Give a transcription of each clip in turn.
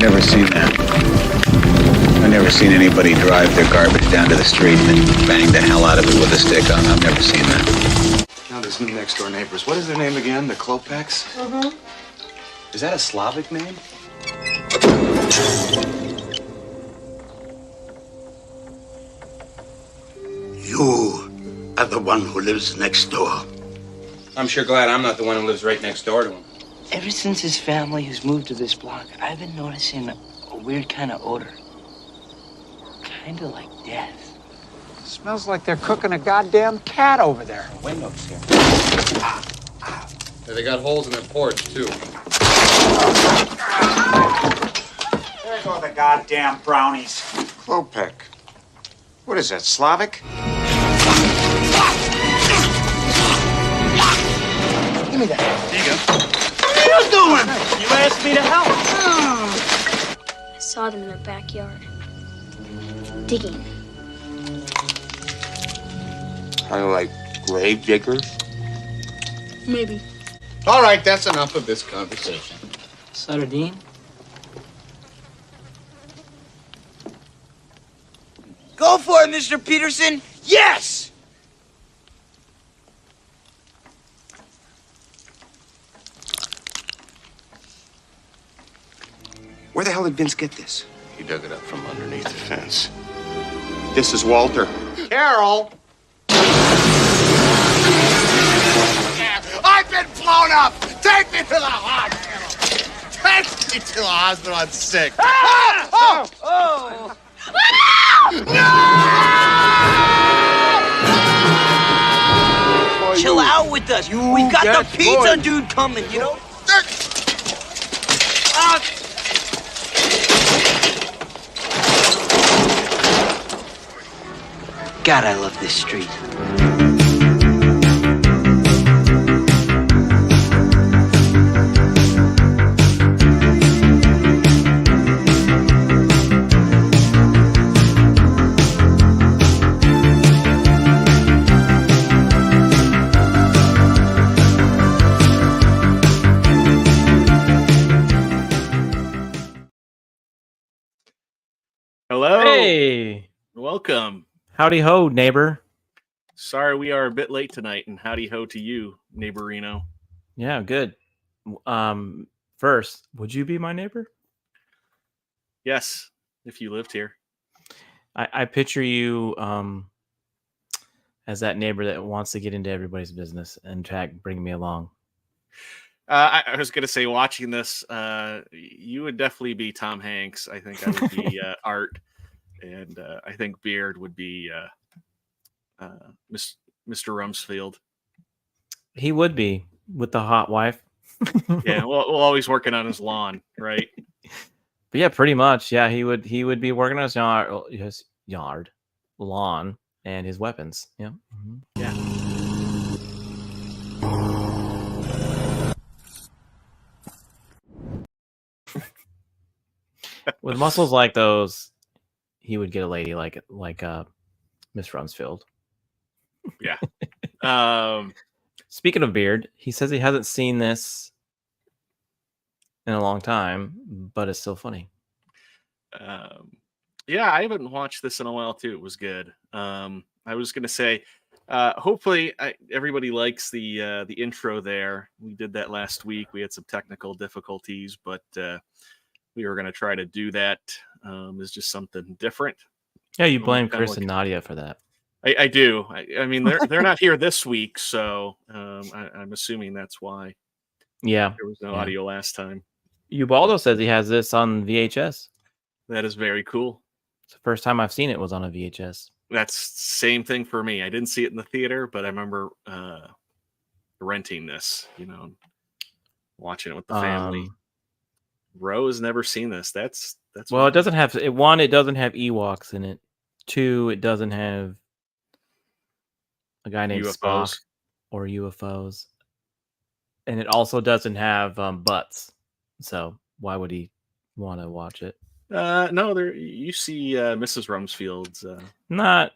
never seen that. I've never seen anybody drive their garbage down to the street and then bang the hell out of it with a stick on. I've never seen that. Now there's new next door neighbors. What is their name again? The Klopeks? Mm-hmm. Is that a Slavic name? You are the one who lives next door. I'm sure glad I'm not the one who lives right next door to him. Ever since his family has moved to this block, I've been noticing a weird kind of odor. Kind of like death. Smells like they're cooking a goddamn cat over there. Windows here. Yeah, they got holes in their porch, too. There go the goddamn brownies. Klopek. What is that, Slavic? Give me that. There you go. What are you doing? You asked me to help. I saw them in their backyard. Digging. Kind of like grave diggers? Maybe. All right, that's enough of this conversation. Sardine? Go for it, Mr. Peterson. Yes! Where the hell did Vince get this? He dug it up from underneath the fence. This is Walter. Carol! I've been blown up! Take me to the hospital! Take me to the hospital, I'm sick. Ah! Oh! Oh! Chill out with us. We got the pizza dude coming, you know? God, I love this street. Hello. Hey. Welcome. Howdy ho, neighbor. Sorry we are a bit late tonight, and howdy ho to you, neighborino. Yeah, good. First, would you be my neighbor? Yes, if you lived here. I picture you as that neighbor that wants to get into everybody's business and bring me along. I was going to say, watching this, you would definitely be Tom Hanks. I think I would be Art, and I think Beard would be Mr. Rumsfeld. He would be with the hot wife. Yeah, well, always working on his lawn, right? But yeah, pretty much. Yeah, he would be working on his lawn, and his weapons. Yeah. Mm-hmm. Yeah. With muscles like those, he would get a lady like Miss Rumsfeld. Yeah. Speaking of Beard, he says he hasn't seen this in a long time, but it's still funny. Yeah, I haven't watched this in a while too. It was good. I was gonna say, hopefully everybody likes the intro there. We did that last week. We had some technical difficulties, but we were gonna try to do that. It's just something different. Yeah, you blame Chris and Nadia for that. I do. I mean, they're not here this week, so I'm assuming that's why. Yeah, there was no audio last time. Ubaldo says he has this on VHS. That is very cool. It's the first time I've seen it was on a VHS. That's same thing for me. I didn't see it in the theater, but I remember renting this, watching it with the family. Rose never seen this. That's well, it doesn't have one. It doesn't have Ewoks in it. Two, it doesn't have a guy named Spock or UFOs, and it also doesn't have butts. So why would he want to watch it? No, there you see Mrs. Rumsfeld's not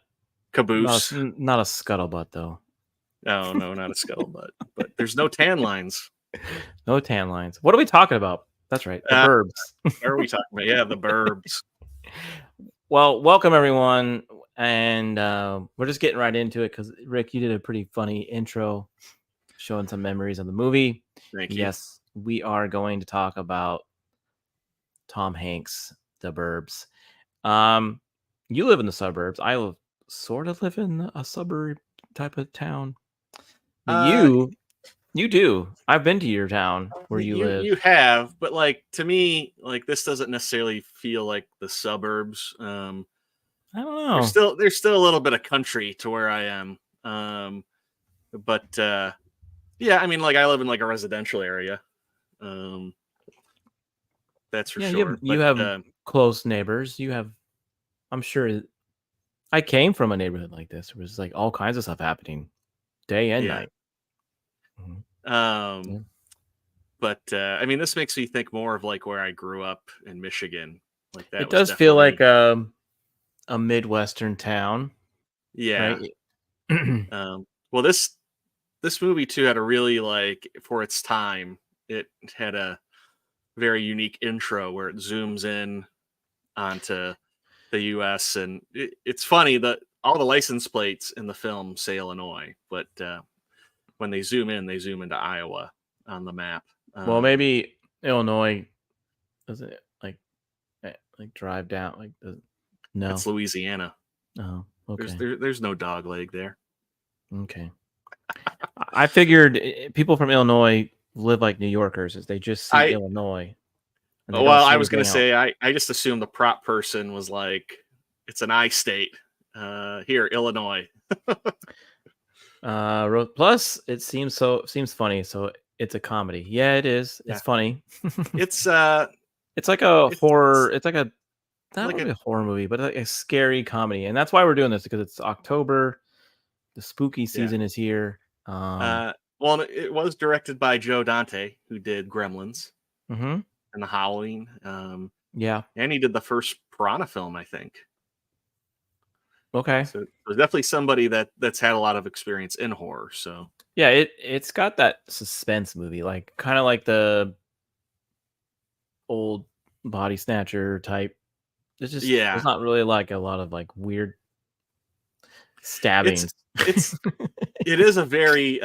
caboose. Not a scuttlebutt though. No, not a scuttlebutt. But there's no tan lines. No tan lines. What are we talking about? That's right. The Burbs. What are we talking about? Yeah, the Burbs. Well, welcome everyone, and we're just getting right into it because Rick, you did a pretty funny intro, showing some memories of the movie. Thank you. Yes, we are going to talk about Tom Hanks, The Burbs. You live in the suburbs. I sort of live in a suburb type of town. You do. I've been to your town where you live. You have, but like to me, like this doesn't necessarily feel like the suburbs. I don't know. There's still a little bit of country to where I am. But yeah, I mean, like I live in like a residential area. That's for sure. You have close neighbors. You have, I'm sure. I came from a neighborhood like this. There was like all kinds of stuff happening, day and night. But I mean, this makes me think more of like where I grew up in Michigan. Like that. It does feel like a Midwestern town. Yeah. Right? Well, this movie too had a really like for its time. It had a very unique intro where it zooms in onto the U.S. and it's funny that all the license plates in the film say Illinois, but when they zoom into Iowa on the map. Well, maybe Illinois doesn't like drive down like no. It's Louisiana. Oh, okay. There's no dog leg there. Okay. I figured people from Illinois live like New Yorkers, as they just see Illinois. Well, I was going to say I just assumed the prop person was like, it's an I state. Here, Illinois. Plus, it seems funny, so it's a comedy. Yeah, it is. It's funny. It's like a horror. It's like a not like really a horror movie, but like a scary comedy, and that's why we're doing this because it's October. The spooky season is here. Well, it was directed by Joe Dante, who did Gremlins and The Howling. Yeah, and he did the first Piranha film, I think. Okay, so there's definitely somebody that's had a lot of experience in horror. So yeah, it's got that suspense movie, like kind of like the old Body Snatcher type. It's just there's not really like a lot of like weird stabbings. It is a very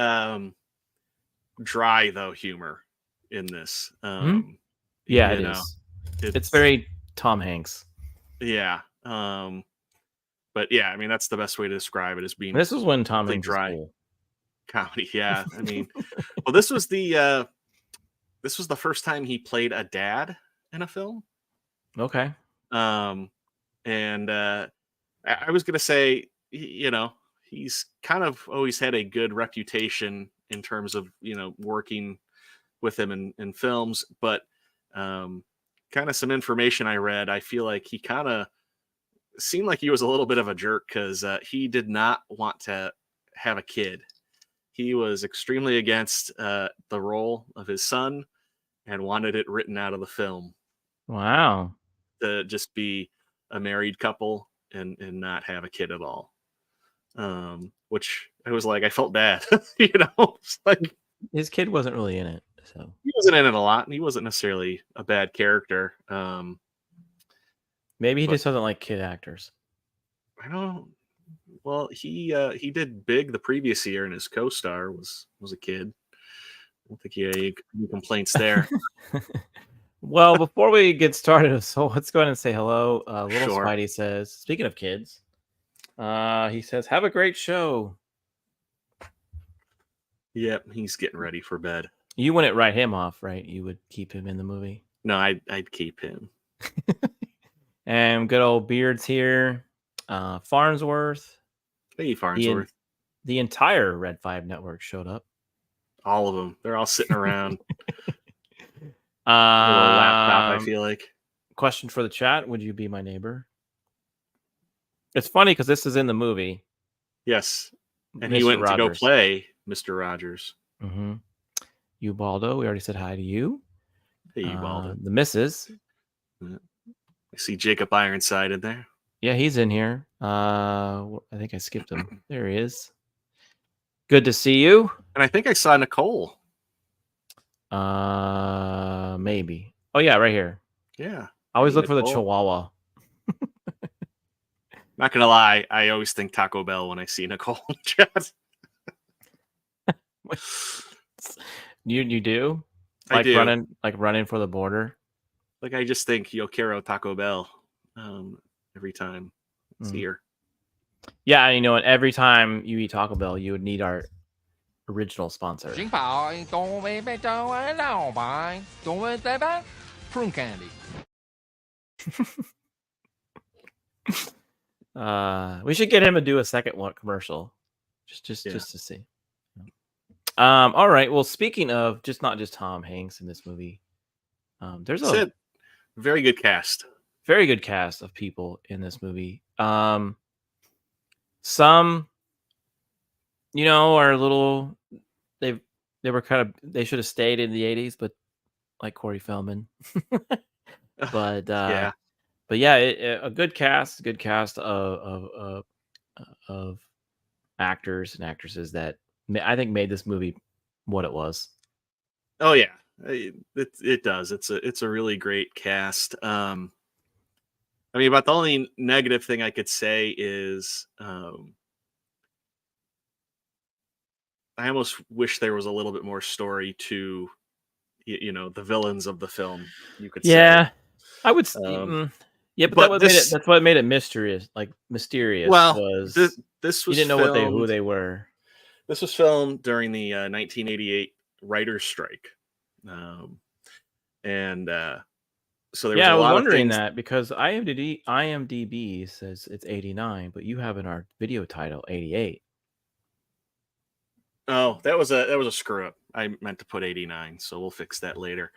dry though humor in this. Yeah, it is. It's very Tom Hanks. Yeah. But yeah, I mean that's the best way to describe it as being. This is when Tom Hanks dry was cool. Comedy. Yeah, I mean, well, this was the first time he played a dad in a film. Okay. And I was gonna say, he's kind of always had a good reputation in terms of working with him in films, but kind of some information I read, I feel like he kind of seemed like he was a little bit of a jerk because he did not want to have a kid. He was extremely against the role of his son and wanted it written out of the film. Wow. To just be a married couple and not have a kid at all. Which I was like, I felt bad, It's like his kid wasn't really in it, so he wasn't in it a lot, and he wasn't necessarily a bad character. Maybe he just doesn't like kid actors. I don't. Well, he did Big the previous year, and his co-star was a kid. I don't think he had any complaints there. Well, before we get started, so let's go ahead and say hello. Little Sure. Spidey says, speaking of kids, he says, have a great show. Yep, he's getting ready for bed. You wouldn't write him off, right? You would keep him in the movie. No, I'd keep him. And good old Beard's here. Farnsworth. Hey, Farnsworth. The entire Red5 Network showed up. All of them. They're all sitting around. A little laptop, I feel like. Question for the chat: would you be my neighbor? It's funny because this is in the movie. Yes, and Mr. he went Rogers. to go play Mr. Rogers. Mm-hmm. Ubaldo, we already said hi to you. Hey, Ubaldo. The missus. I see Jacob Ironside in there. Yeah, he's in here. I think I skipped him. There he is. Good to see you. And I think I saw Nicole. Maybe. Oh yeah, right here. Yeah. I always Hey, look for the Nicole. Chihuahua. Not gonna lie, I always think Taco Bell when I see Nicole in chat. You do? I Like do. running for the border? Like I just think Yo quiero Taco Bell every time I see her. Yeah, and you know what? Every time you eat Taco Bell, you would need our original sponsor. Prune candy. We should get him to do a second one commercial, just to see. All right. Well, speaking of not just Tom Hanks in this movie, there's a very good cast. Very good cast of people in this movie. Some, are a little. They should have stayed in the 80s, but like Corey Feldman. But yeah. But yeah, a good cast of actors and actresses that I think made this movie what it was. Oh yeah, it does. It's a really great cast. I mean, about the only negative thing I could say is I almost wish there was a little bit more story to the villains of the film. You could say. I would. Yeah, but that's what made it mysterious. Well, was this was you didn't know filmed, who they were. This was filmed during the 1988 writers' strike, and so there was a I was lot wondering of things that because IMDb says it's 89, but you have in our video title 88. Oh, that was a screw up. I meant to put 89, so we'll fix that later.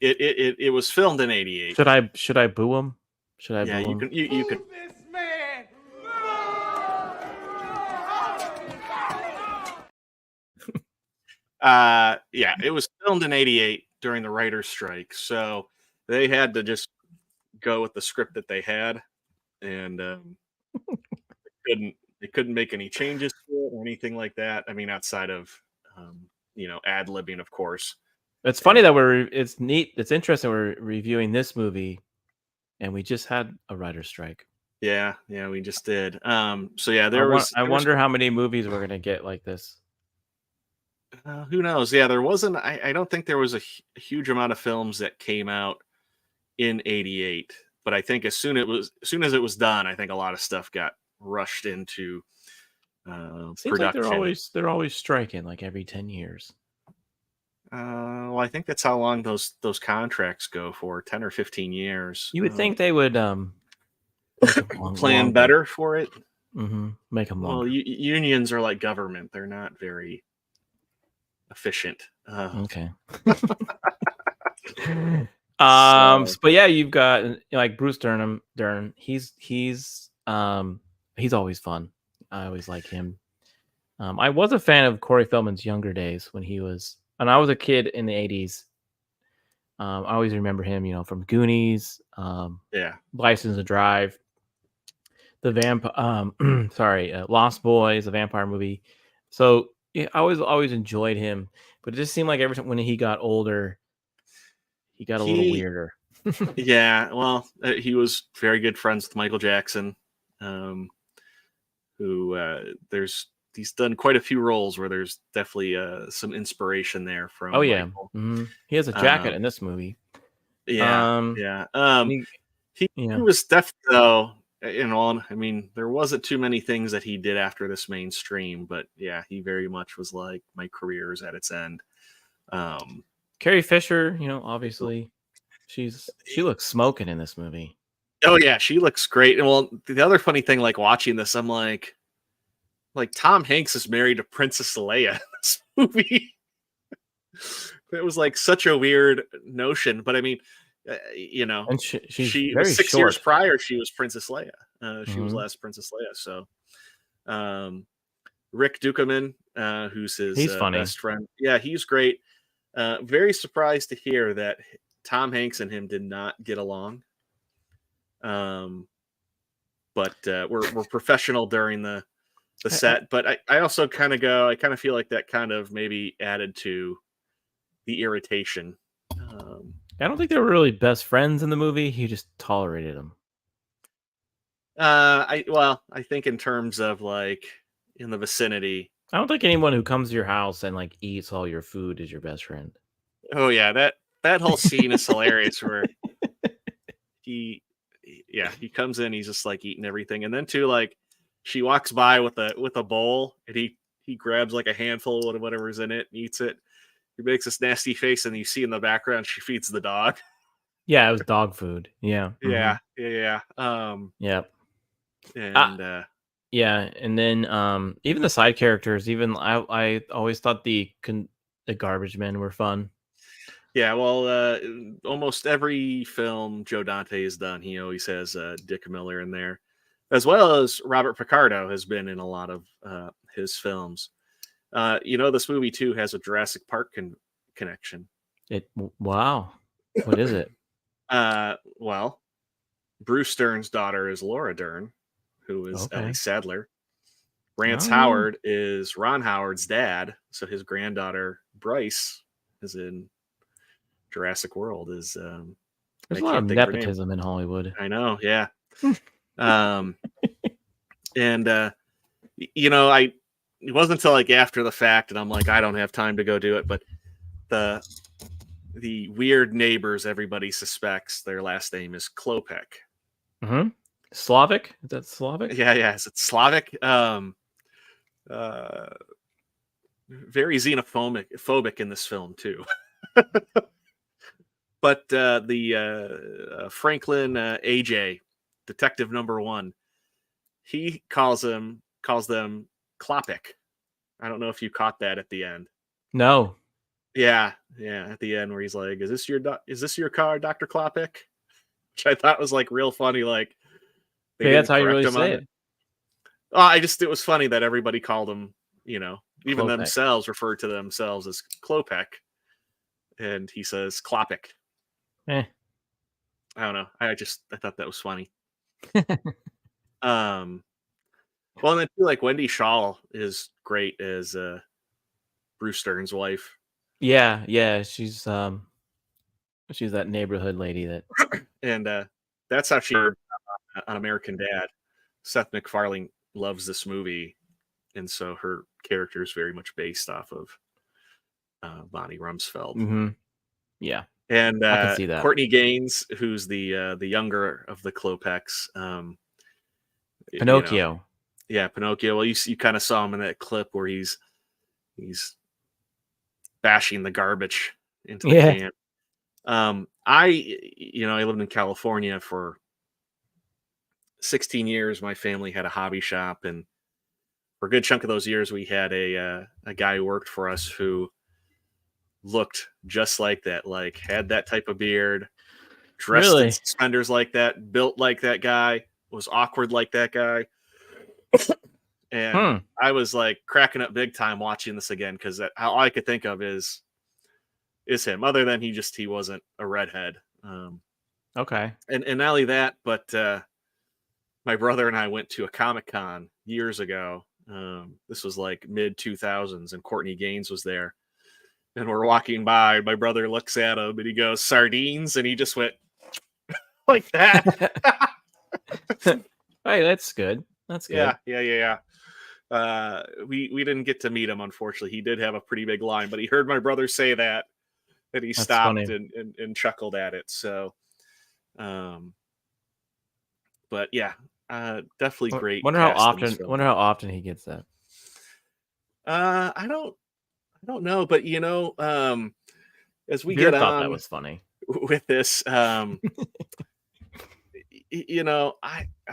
It was filmed in 88. Should I boo him? Should I? Yeah, boo you him? You could. This man. Yeah, it was filmed in 88 during the writer's strike, so they had to just go with the script that they had, and they couldn't make any changes to it or anything like that. I mean, outside of ad-libbing, of course. It's funny that it's neat. It's interesting. We're reviewing this movie, and we just had a writer's strike. Yeah, we just did. So yeah, I wonder how many movies we're gonna get like this. Who knows? Yeah, there wasn't. I don't think there was a huge amount of films that came out in '88, but I think as soon as it was done, I think a lot of stuff got rushed into production. Like they're always striking like every 10 years. Well, I think that's how long those contracts go for, 10 or 15 years. You would think they would plan better for it. Mm-hmm. Make them longer. Well, unions are like government; they're not very efficient. Okay. But yeah, you've got like Bruce Dern. He's always fun. I always like him. I was a fan of Corey Feldman's younger days when I was a kid in the 80s. I always remember him, from Goonies, License to Drive, the Lost Boys, the vampire movie. So yeah, I always enjoyed him, but it just seemed like every time when he got older, he got a little weirder. Yeah, well, he was very good friends with Michael Jackson, who he's done quite a few roles where there's definitely some inspiration there from. Oh yeah, Michael. He has a jacket in this movie. Yeah, he was definitely though. I mean, there wasn't too many things that he did after this mainstream, but yeah, he very much was like, my career is at its end. Carrie Fisher, obviously, she looks smoking in this movie. Oh yeah, she looks great. And well, the other funny thing, like watching this, I'm like Tom Hanks is married to Princess Leia in this movie. It was like such a weird notion, but I mean, and she was 6 years prior. She was Princess Leia. She was last Princess Leia. So, Rick Dukeman, who's his best friend, yeah, he's great. Very surprised to hear that Tom Hanks and him did not get along. But we're professional during the set. But I also kind of feel like that kind of maybe added to the irritation. I don't think they were really best friends in the movie. He just tolerated him. I think in terms of like in the vicinity. I don't think anyone who comes to your house and like eats all your food is your best friend. Oh yeah, that whole scene is hilarious where he comes in, he's just like eating everything, and then too like she walks by with a bowl, and he grabs like a handful of whatever's in it and eats it. He makes this nasty face, and you see in the background she feeds the dog. Yeah, it was dog food. Yeah. Yeah. Yep. And yeah, and then even the side characters, even I always thought the garbage men were fun. Yeah, well, almost every film Joe Dante has done, he always has Dick Miller in there, as well as Robert Picardo has been in a lot of his films. This movie too has a Jurassic Park connection. Wow, what is it? Well, Bruce Dern's daughter is Laura Dern, who is Ellie Sadler. Rance Howard is Ron Howard's dad, so his granddaughter Bryce is in Jurassic World. There's a lot of nepotism in Hollywood. I know, yeah. And it wasn't until like after the fact, and I'm like, I don't have time to go do it, but the weird neighbors everybody suspects, their last name is Klopek. Mm-hmm. Slavic? Is that Slavic? Yeah. Is it Slavic? Very xenophobic in this film too. But the Franklin AJ, detective number 1, he calls them Klopek. I don't know if you caught that at the end. No. Yeah, at the end where he's like, "Is this your car, Dr. Klopek?" Which I thought was like real funny. Like, that's how you really say it. It was funny that everybody called him, even Klopek. themselves referred to themselves as Klopek, and he says Klopek. I don't know. I thought that was funny. Well, and then too, like Wendy Shaw is great as Bruce Dern's wife. Yeah, she's that neighborhood lady that, and that's how she on American Dad. Seth MacFarlane loves this movie, and so her character is very much based off of Bonnie Rumsfeld. Mm-hmm. Yeah, and I can see that. Courtney Gaines, who's the younger of the Klopeks. Pinocchio. Pinocchio. Well, you kind of saw him in that clip where he's bashing the garbage into the can. I lived in California for 16 years. My family had a hobby shop, and for a good chunk of those years, we had a guy who worked for us who looked just like that, like had that type of beard, dressed in suspenders like that, built like that guy, was awkward like that guy. And I was like cracking up big time watching this again, because all I could think of is him, other than he wasn't a redhead. Okay. And not only that, but my brother and I went to a Comic-Con years ago. This was like mid 2000s, and Courtney Gaines was there. And we're walking by, my brother looks at him and he goes, "Sardines," and he just went like that. Hey, that's good. That's good. Yeah. We didn't get to meet him, unfortunately. He did have a pretty big line, but he heard my brother say that, and he stopped and chuckled at it. So, but yeah, definitely great. Wonder how often he gets that. I don't know, but as we Beer get thought on, that was funny with this, I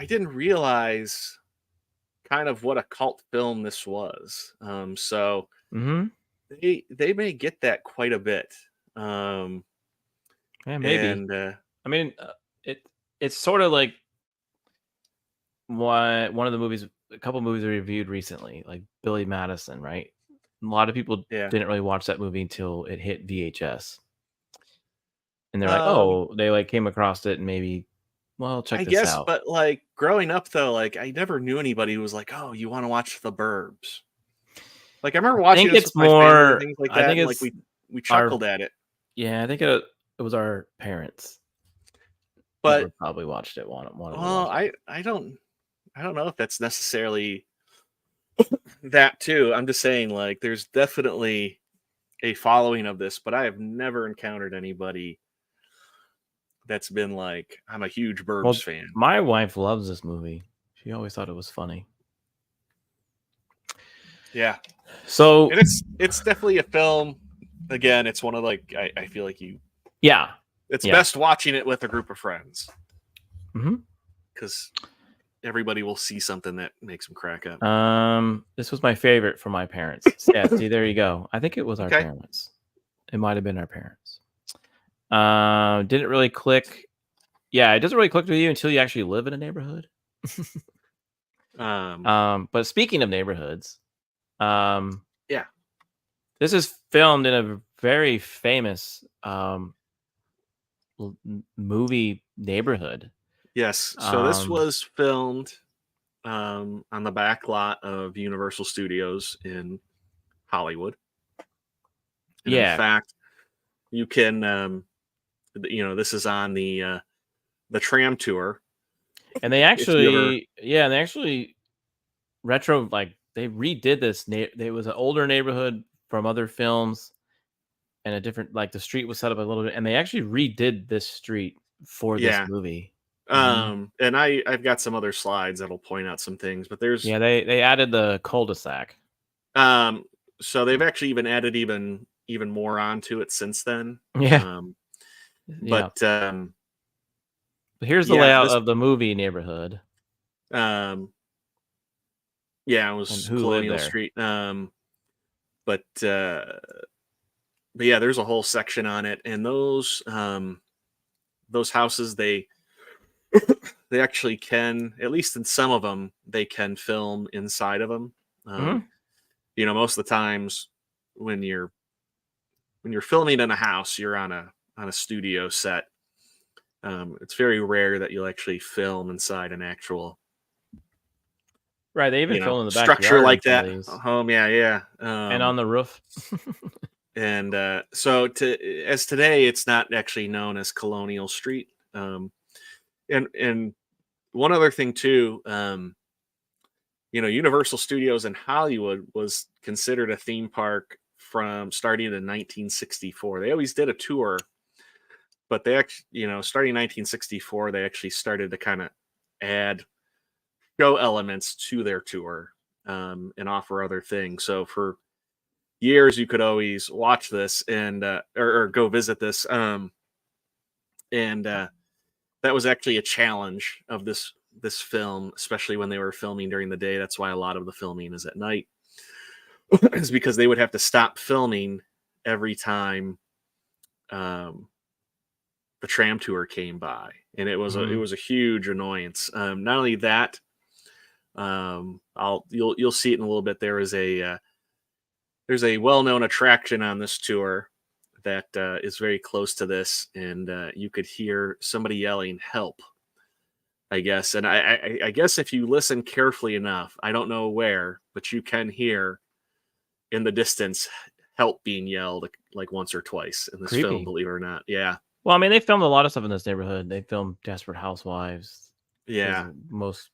didn't realize kind of what a cult film this was. So they may get that quite a bit. Yeah, maybe. And I mean, it's sort of like a couple movies we reviewed recently, like Billy Madison, right? A lot of people didn't really watch that movie until it hit VHS, and they're like, they like came across it and maybe, well, check this out. But like growing up though, like I never knew anybody who was like, "Oh, you want to watch The Burbs?" Like I remember watching this with my family and things like that. I think it's like we chuckled at it. Yeah, I think It was our parents. But Never probably watched it. Wanted to watch it. I don't know if that's necessarily that too. I'm just saying, like, there's definitely a following of this, but I have never encountered anybody that's been like, I'm a huge Burbs Well, fan. my wife loves this movie. She always thought it was funny. Yeah. So And it's definitely a film. Again, it's one of like I feel like it's best watching it with a group of friends. Because everybody will see something that makes them crack up. This was my favorite for my parents. Yeah, see, there you go. I think it was our parents. It might have been our parents. Didn't really click. Yeah, it doesn't really click with you until you actually live in a neighborhood. But speaking of neighborhoods, yeah, this is filmed in a very famous movie neighborhood. Yes. So this was filmed on the back lot of Universal Studios in Hollywood. And in fact, you can this is on the tram tour. And they actually retro, like, they redid this. There was an older neighborhood from other films, and a different, like, the street was set up a little bit, and they actually redid this street for this movie. And I've got some other slides that'll point out some things, but there's they added the cul-de-sac. So they've actually even added even more onto it since then. But here's the layout of the movie neighborhood. It was Colonial Street. But yeah, there's a whole section on it, and those houses, they actually can, at least in some of them, they can film inside of them. Most of the times when you're filming in a house, you're on a studio set. It's very rare that you'll actually film inside an actual they even film in the structure like that home. And on the roof. And so today, it's not actually known as Colonial Street. And one other thing too, Universal Studios in Hollywood was considered a theme park from starting in 1964. They always did a tour, but they actually, starting in 1964, they actually started to kind of add show elements to their tour and offer other things. So for years, you could always watch this and or go visit this. And that was actually a challenge of this film, especially when they were filming during the day. That's why a lot of the filming is at night, is because they would have to stop filming every time the tram tour came by, and it was a huge annoyance. Not only that, you'll see it in a little bit. There's a well-known attraction on this tour that is very close to this, and you could hear somebody yelling "help," I guess. And I guess if you listen carefully enough, I don't know where, but you can hear in the distance "help" being yelled like once or twice in this film, believe it or not. Yeah. Well, I mean, they filmed a lot of stuff in this neighborhood. They filmed Desperate Housewives. Yeah. Most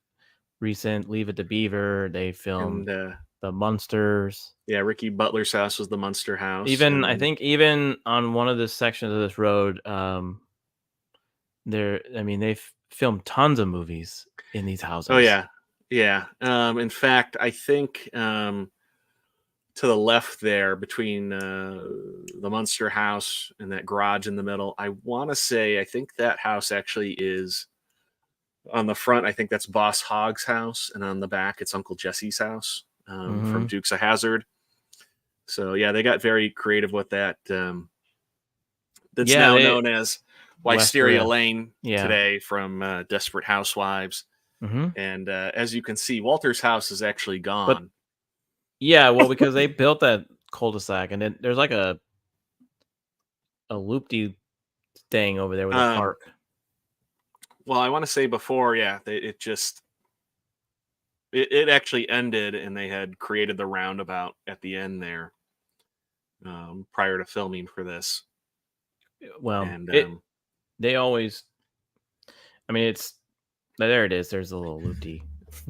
recent Leave It to Beaver. They filmed the Munsters. Yeah, Ricky Butler's house was the Munster house. I think even on one of the sections of this road, they filmed tons of movies in these houses. Oh yeah. In fact, I think to the left there, between the Munster house and that garage in the middle, I think that house actually is on the front. I think that's Boss Hogg's house, and on the back it's Uncle Jesse's house from Dukes of Hazzard. So yeah, they got very creative with that. That's now known as Wisteria Lane today from Desperate Housewives. And as you can see, Walter's house is actually gone. Because they built that cul-de-sac, and then there's like a loop-de thing over there with a park. Well, I want to say before, it actually ended, and they had created the roundabout at the end there prior to filming for this. Well, And they always. I mean, there it is. There's a little loopy.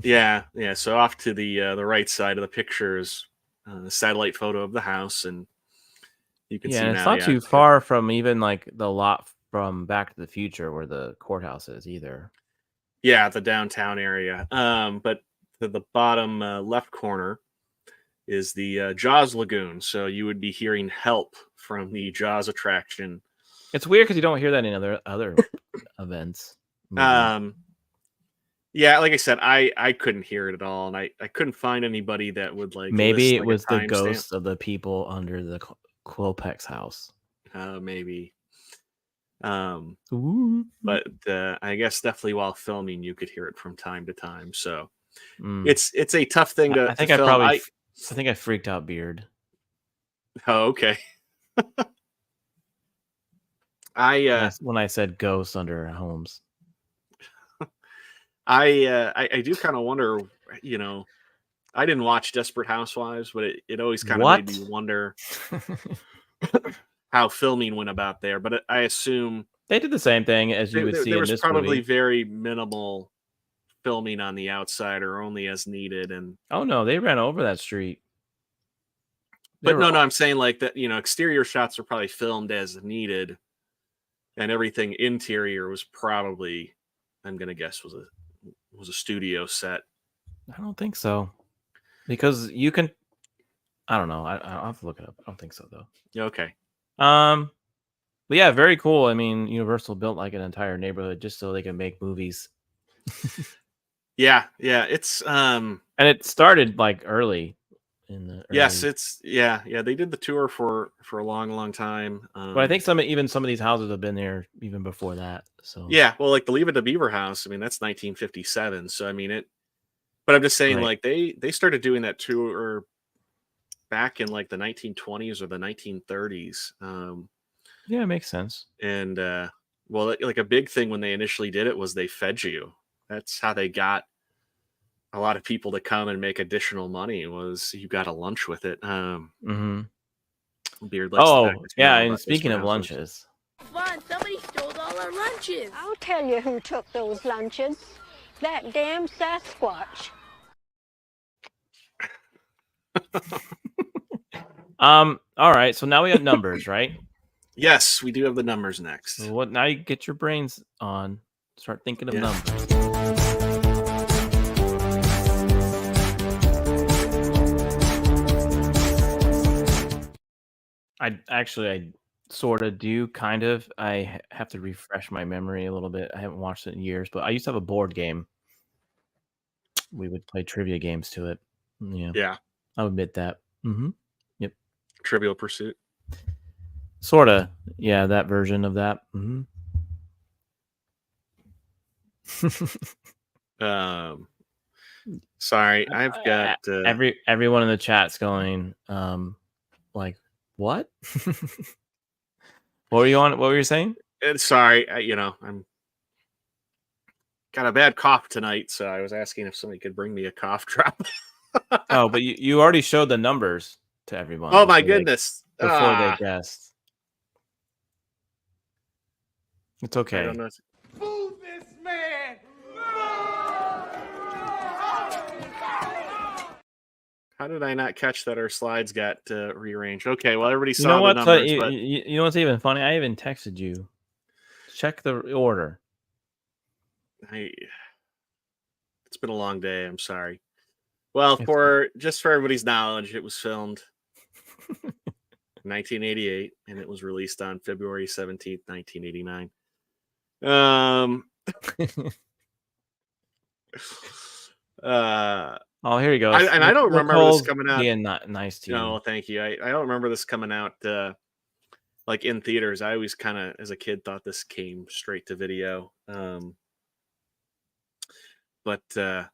yeah. So off to the right side of the picture is the satellite photo of the house, and you can see And now. it's not too far from even like the lot from Back to the Future where the courthouse is either. Yeah, the downtown area. But to the bottom left corner is the Jaws Lagoon. So you would be hearing Help from the Jaws attraction. It's weird because you don't hear that in other events. Yeah, like I said, I couldn't hear it at all, and I couldn't find anybody that would like. Maybe list, it like, was a the ghosts of the people under the Klopeks house. Maybe. Ooh. But I guess definitely while filming, you could hear it from time to time. So Mm. it's a tough thing to. I think to film. I think I freaked out Beard. Oh, okay. When I said ghosts under homes. I do kind of wonder, I didn't watch Desperate Housewives, but it always kind of made me wonder how filming went about there. But I assume they did the same thing as you would see in this movie. There was probably very minimal filming on the outside, or only as needed. And oh no, they ran over that street. But no, I'm saying like that. Exterior shots are probably filmed as needed, and everything interior was probably, I'm gonna guess, was a studio set. I don't think so, because you can. I don't know. I'll have to look it up. I don't think so though. Okay. But yeah, very cool. I mean, Universal built like an entire neighborhood just so they can make movies. Yeah, it's and it started like early. Yes, it's they did the tour for a long time. But I think some of these houses have been there even before that. So yeah, well, like the Leave It to Beaver house, I mean, that's 1957. So I mean it, but I'm just saying, right. Like they started doing that tour back in like the 1920s or the 1930s. Yeah, it makes sense. And well, like a big thing when they initially did it was they fed you. That's how they got a lot of people to come and make additional money. Was you got a lunch with it. Mm-hmm. Beard. Yeah, and speaking of lunches. Fun, somebody stole all our lunches. I'll tell you who took those lunches. That damn Sasquatch. All right, so now we got numbers, right? Yes, we do have the numbers next. So what? Now you get your brains on. Start thinking of numbers. I sort of do, kind of. I have to refresh my memory a little bit. I haven't watched it in years, but I used to have a board game. We would play trivia games to it. Yeah. I'll admit that. Mm-hmm. Yep. Trivial Pursuit. Sort of. Yeah, that version of that. Mm-hmm. Sorry, I've got everyone in the chat's going like, what? What were you saying? Sorry, I'm got a bad cough tonight, so I was asking if somebody could bring me a cough drop. Oh, but you already showed the numbers to everyone. Oh my goodness! Before they guessed. It's okay. I don't know. Move this man! How did I not catch that our slides got rearranged? Okay, well, everybody saw the numbers. You know what's even funny? I even texted you. Check the order. It's been a long day. I'm sorry. Well, for everybody's knowledge, it was filmed 1988, and it was released on February 17th, 1989. Oh, here you go. And I don't remember this coming out. Being not nice to you. No, thank you. I don't remember this coming out like in theaters. I always kind of, as a kid, thought this came straight to video. But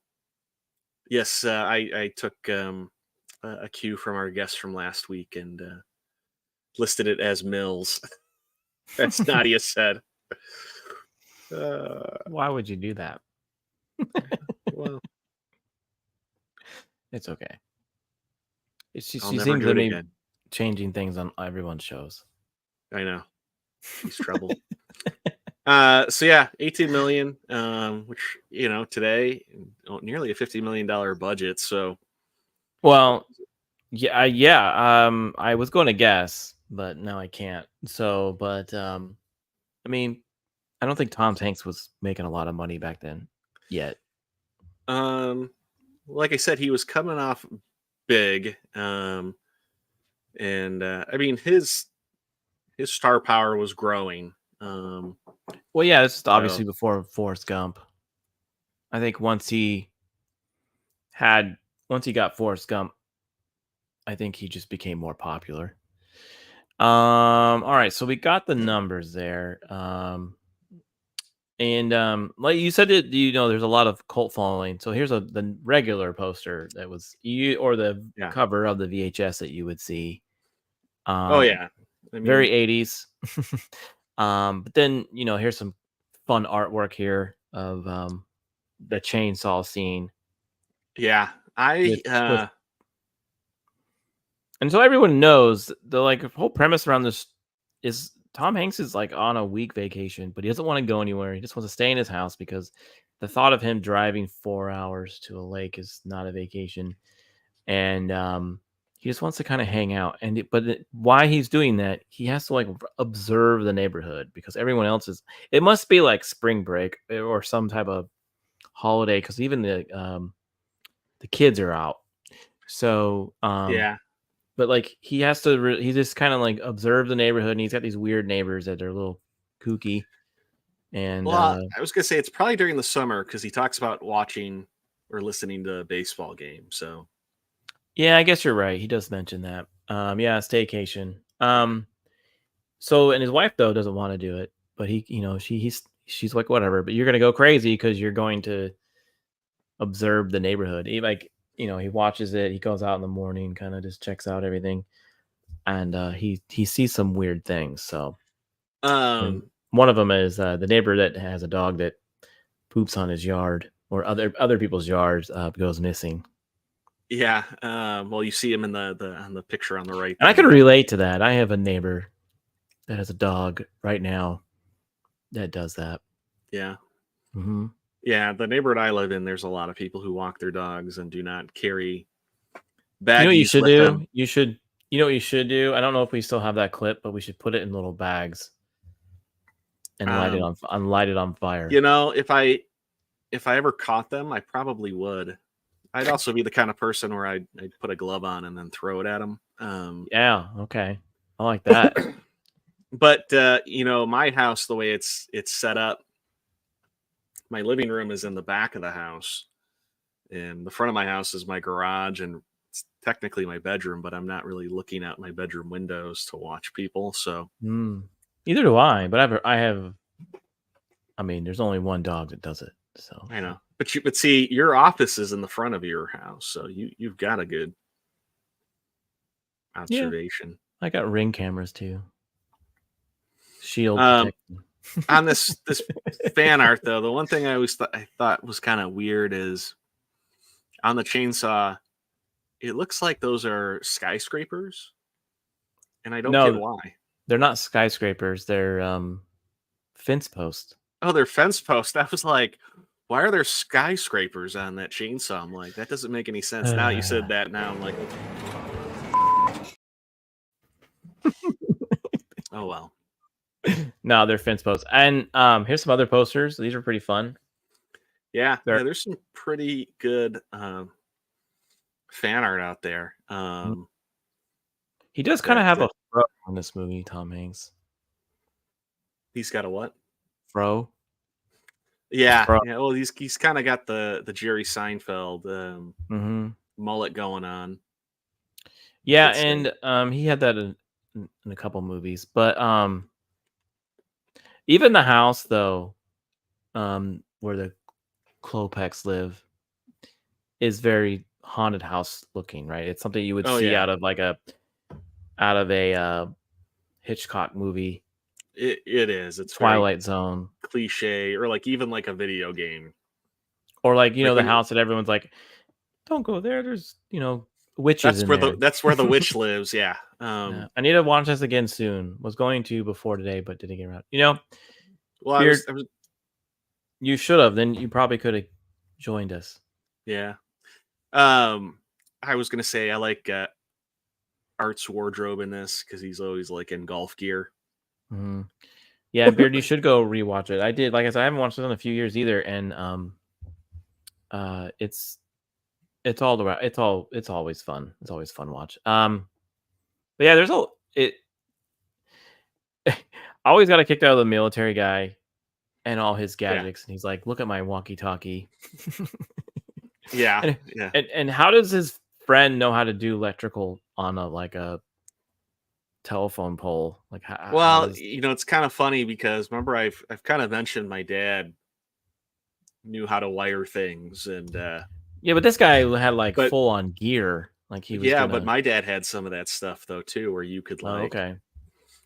yes, I took a cue from our guest from last week and listed it as Mills. As Nadia said. Why would you do that? Well, it's okay. She I'll seems never to do it be again. changing things on everyone's shows. I know. He's trouble. So yeah, 18 million, which today nearly a $50 million budget. So, well, yeah. I was going to guess, but now I can't. So, but I mean, I don't think Tom Hanks was making a lot of money back then yet. Like I said, he was coming off big, and I mean his star power was growing. Well, yeah, this is obviously before Forrest Gump. I think once he got Forrest Gump, I think he just became more popular. All right, so we got the numbers there. And like you said, there's a lot of cult following. So here's the regular poster that was the cover of the VHS that you would see. Oh yeah, I mean, very 80s. But then here's some fun artwork here of the chainsaw scene. Yeah, and so everyone knows the whole premise around this is Tom Hanks is on a week vacation, but he doesn't want to go anywhere. He just wants to stay in his house because the thought of him driving 4 hours to a lake is not a vacation, and he just wants to kind of hang out. Why he's doing that, he has to observe the neighborhood because everyone else is. It must be like spring break or some type of holiday because even the kids are out. So yeah. But he has to, he just kind of observe the neighborhood, and he's got these weird neighbors that are a little kooky. And I was gonna say it's probably during the summer because he talks about watching or listening to a baseball game. So yeah, I guess you're right. He does mention that. Yeah, staycation. So and his wife though doesn't want to do it, but she's like whatever. But you're gonna go crazy because you're going to observe the neighborhood. He watches it. He goes out in the morning, kind of just checks out everything, and he sees some weird things. So, one of them is the neighbor that has a dog that poops on his yard or other people's yards goes missing. Yeah, well, you see him in the picture on the right. And I can relate to that. I have a neighbor that has a dog right now that does that. Yeah. Mm-hmm. Yeah, the neighborhood I live in, there's a lot of people who walk their dogs and do not carry baggies. You know what you should with do? them. You know what you should do? I don't know if we still have that clip, but we should put it in little bags and light it on fire. If I ever caught them, I probably would. I'd also be the kind of person where I'd put a glove on and then throw it at them. Yeah, okay. I like that. But my house, the way it's set up, my living room is in the back of the house, and the front of my house is my garage, and it's technically my bedroom, but I'm not really looking out my bedroom windows to watch people. So neither do I. But I mean, there's only one dog that does it. So I know, but see, your office is in the front of your house, so you've got a good observation. Yeah, I got Ring cameras too. Shield protection. On this fan art though, the one thing I always thought was kind of weird is on the chainsaw, it looks like those are skyscrapers, and I don't get why. They're not skyscrapers. They're fence posts. Oh, they're fence posts. I was like, why are there skyscrapers on that chainsaw? I'm like, that doesn't make any sense. Now you said that. Now I'm like, oh well. No, they're fence posts. And here's some other posters. These are pretty fun. Yeah, there's some pretty good fan art out there. He does kind of have a fro in this movie, Tom Hanks. He's got a what? Fro. Yeah. Yeah. Well, he's kind of got the Jerry Seinfeld mullet going on. Yeah, and he had that in a couple movies, but even the house though, where the Klopeks live, is very haunted house looking, right? It's something you would see out of a Hitchcock movie. It is. It's Twilight Zone cliche, or even like a video game, or the house that everyone's like, don't go there. There's witches. That's where the witch lives. Yeah. I need to watch this again soon. Was going to before today, but didn't get around. Well, Beard, I was you should have. Then you probably could have joined us. yeah. I was gonna say I like Art's wardrobe in this because he's always like in golf gear. Mm-hmm. Yeah, Beard, you should go rewatch it. I did. Like I said, I haven't watched it in a few years either, and it's all around. It's always fun. It's always fun to watch. But yeah, I always got kicked out of the military guy and all his gadgets, and he's like, "Look at my walkie-talkie." Yeah, And how does his friend know how to do electrical on a telephone pole? Like, it's kind of funny because remember I've kind of mentioned my dad knew how to wire things, and yeah, but this guy had full on gear, like he was. But my dad had some of that stuff though too, where you could okay,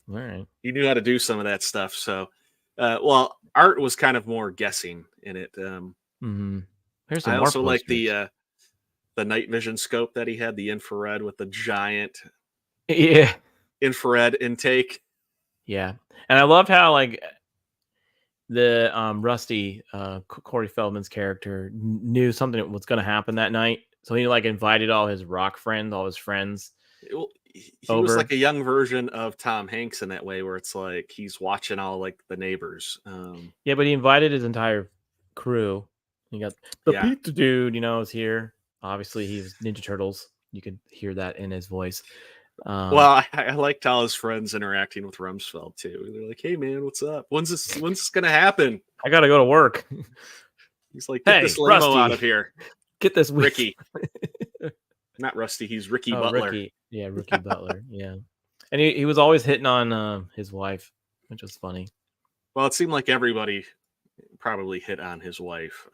all right, he knew how to do some of that stuff. So, Art was kind of more guessing in it. I also like the night vision scope that he had, the infrared with the giant infrared intake. Yeah, and I loved how the Rusty Corey Feldman's character knew something was going to happen that night, so he invited all his rock friends, all his friends. He was like a young version of Tom Hanks in that way, where it's like he's watching all the neighbors. Yeah, but he invited his entire crew. You got the pizza dude, is here. Obviously, he's Ninja Turtles. You could hear that in his voice. Well, I liked all his friends interacting with Rumsfeld too. They're like, "Hey, man, what's up? When's this gonna happen? I gotta go to work." He's like, "Get this limo Rusty, out of here. Get this Ricky." Not Rusty. He's Ricky Butler. Ricky. Yeah, Ricky Butler. Yeah, and he was always hitting on his wife, which was funny. Well, it seemed like everybody probably hit on his wife.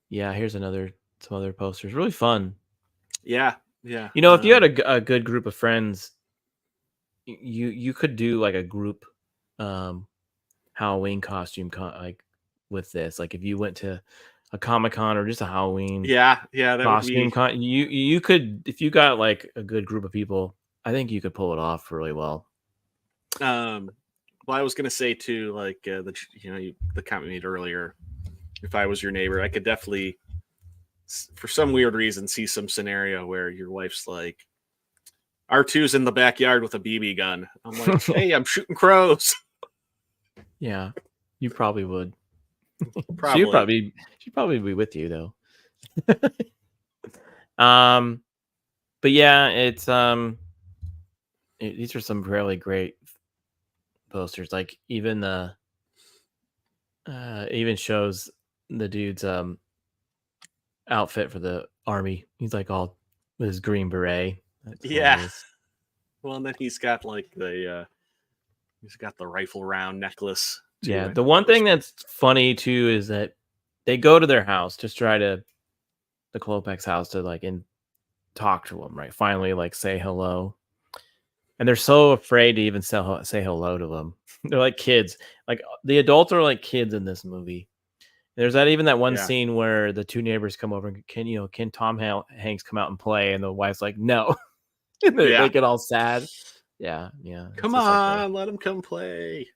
Yeah, here's some other posters. Really fun. Yeah. If you had a good group of friends, you could do a group Halloween costume with this. If you went to a Comic-Con or just a Halloween that costume you could, if you got a good group of people, I think you could pull it off really well. Well, I was gonna say too, the comment made earlier, if I was your neighbor, I could definitely, for some weird reason, see some scenario where your wife's like, R2's in the backyard with a BB gun. I'm like, "Hey, I'm shooting crows." Yeah, you probably would. Probably. She'd probably be with you though. But yeah, it's these are some really great posters. Even even shows the dude's outfit for the army. He's all with his green beret. That's hilarious. Well, and then he's got the rifle round necklace too. Yeah, the one thing that's funny too is that they go to their house to try to the Klopeks house to and talk to them, right? Finally, say hello, and they're so afraid to even say hello to them. They're like kids. The adults are like kids in this movie. There's that one scene where the two neighbors come over and can Tom Hanks come out and play, and the wife's like, "No," and they get all sad. Yeah. Come on, let him come play.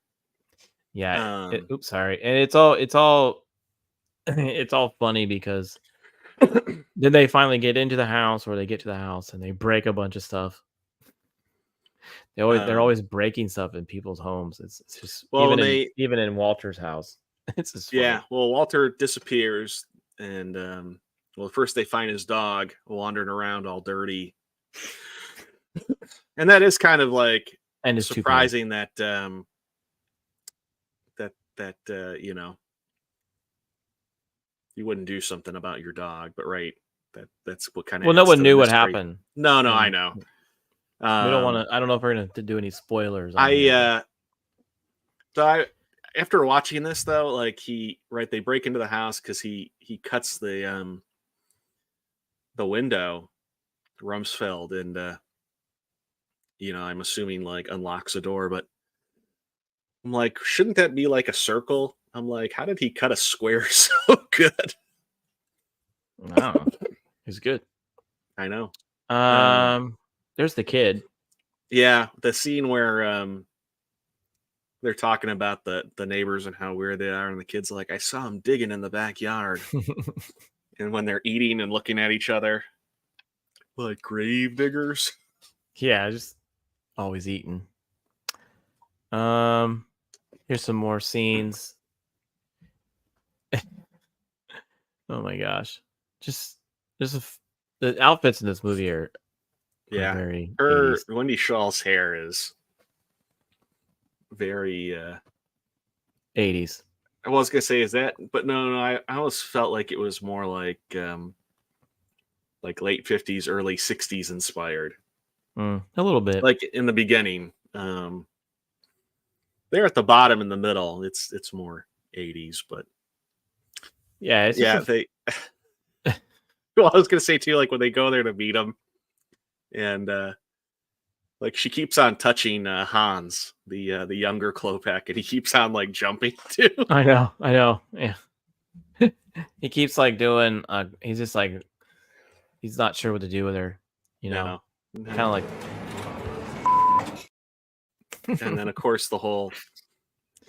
Yeah. Oops, sorry. And it's all funny because then they finally get into the house, or they get to the house and they break a bunch of stuff. They're always breaking stuff in people's homes. It's just even in Walter's house. It's just funny. Yeah. Well, Walter disappears, and first they find his dog wandering around all dirty, and that is kind of and it's surprising that you wouldn't do something about your dog, but that's what kind of. Well, no one knew what happened. No, I know. We don't want to. I don't know if we're going to do any spoilers. After watching this though, they break into the house because he cuts the window, Rumsfeld, and I'm assuming unlocks a door, but I'm like, shouldn't that be a circle? I'm like, how did he cut a square so good? Wow, he's good. I know. there's the kid. Yeah, the scene where they're talking about the neighbors and how weird they are, and the kid's like, I saw him digging in the backyard. And when they're eating and looking at each other, like grave diggers. Yeah, just always eating. Here's some more scenes. Oh my gosh. The outfits in this movie are very 80s. Wendy Shaw's hair is very 80s. I was gonna say is that, but no, I always felt like it was more like late 50s, early 60s inspired. A little bit. Like in the beginning. They're at the bottom in the middle. It's more 80s, but yeah, they well, I was gonna say too, like when they go there to meet him, and like she keeps on touching Hans, the younger Klopek, and he keeps on like jumping too. I know. Yeah. He keeps like doing he's just like he's not sure what to do with her, you know. Kind of like and then of course the whole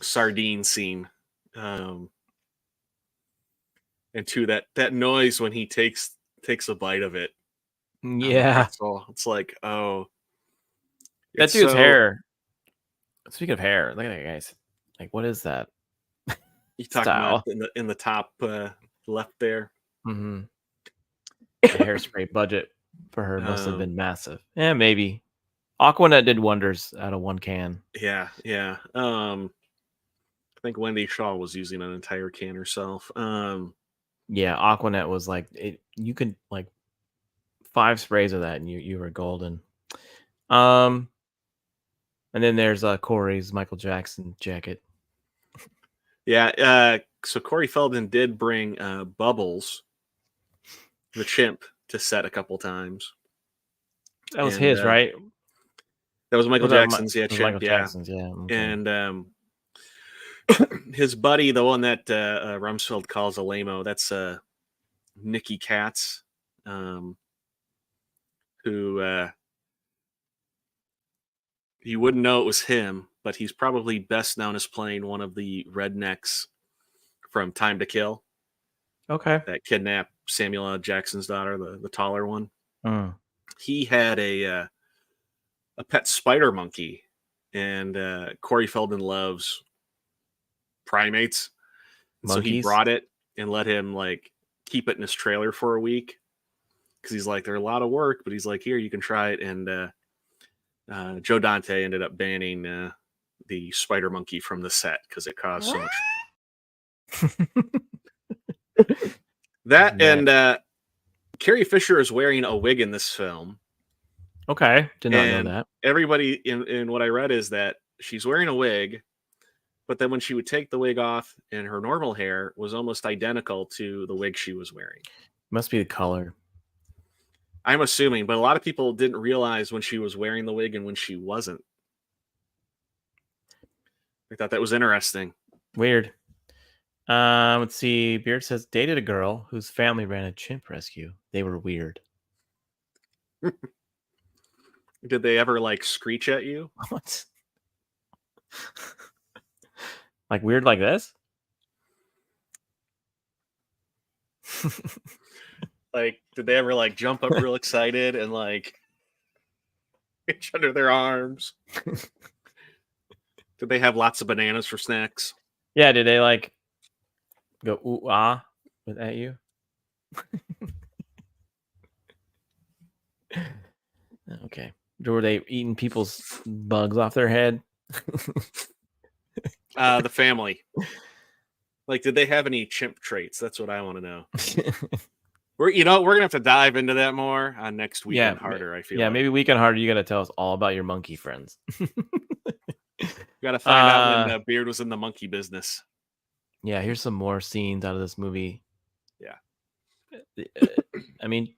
sardine scene. And to that noise when he takes a bite of it. Yeah. It's like, oh, that dude's hair. Speaking of hair, look at that, guys. Like, what is that? You talking about in the top left there? Mm-hmm. The hairspray budget for her must have been massive. Yeah, maybe. Aquanet did wonders out of one can. Yeah. I think Wendy Shaw was using an entire can herself. Yeah, Aquanet was like you could like 5 sprays of that and you were golden. And then there's Corey's Michael Jackson jacket. Yeah, so Corey Feldman did bring Bubbles, the chimp, to set a couple times. That was his, right? That was Michael Jackson's, chimp, Michael Jackson's, yeah. Okay. And his buddy, the one that Rumsfeld calls a lame-o, that's Nicky Katz, who you wouldn't know it was him, but he's probably best known as playing one of the rednecks from Time to Kill. Okay. That kidnapped Samuel L. Jackson's daughter, the taller one. He had a pet spider monkey, and Corey Feldman loves primates. So he brought it and let him like keep it in his trailer for a week because he's like, they're a lot of work, but he's like, here, you can try it. And Joe Dante ended up banning the spider monkey from the set because it caused so much. That and Carrie Fisher is wearing a wig in this film. Okay, did not know that. Everybody in what I read is that she's wearing a wig, but then when she would take the wig off, and her normal hair was almost identical to the wig she was wearing. Must be the color. I'm assuming, but a lot of people didn't realize when she was wearing the wig and when she wasn't. I thought that was interesting. Weird. Let's see. Beard says dated a girl whose family ran a chimp rescue. They were weird. Did they ever like screech at you? What? Like weird like this? Like, did they ever like jump up real excited and like reach under their arms? Did they have lots of bananas for snacks? Yeah, did they like go ooh ah at you? Okay. Were they eating people's bugs off their head? The family. Like, did they have any chimp traits? That's what I want to know. We're gonna have to dive into that more on next Weekend Harder. I feel. Yeah, maybe Weekend Harder. You got to tell us all about your monkey friends. Got to find out when Beard was in the monkey business. Yeah, here's some more scenes out of this movie. Yeah, I mean,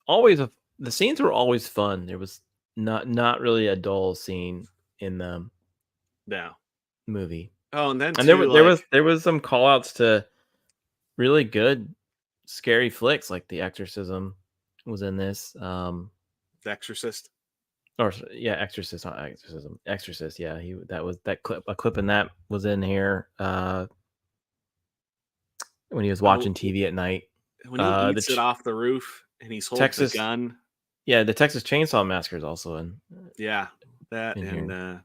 the scenes were always fun. There was not really a dull scene in the movie. Oh, and then there was some call outs to really good scary flicks, like The Exorcism was in this. The Exorcist. Or yeah, Exorcist, not Exorcism. Exorcist, yeah. That clip. A clip in that was in here when he was watching TV at night. When he eats it off the roof and he's holding the gun. Yeah, the Texas Chainsaw Massacre is also in. Yeah, that in and here.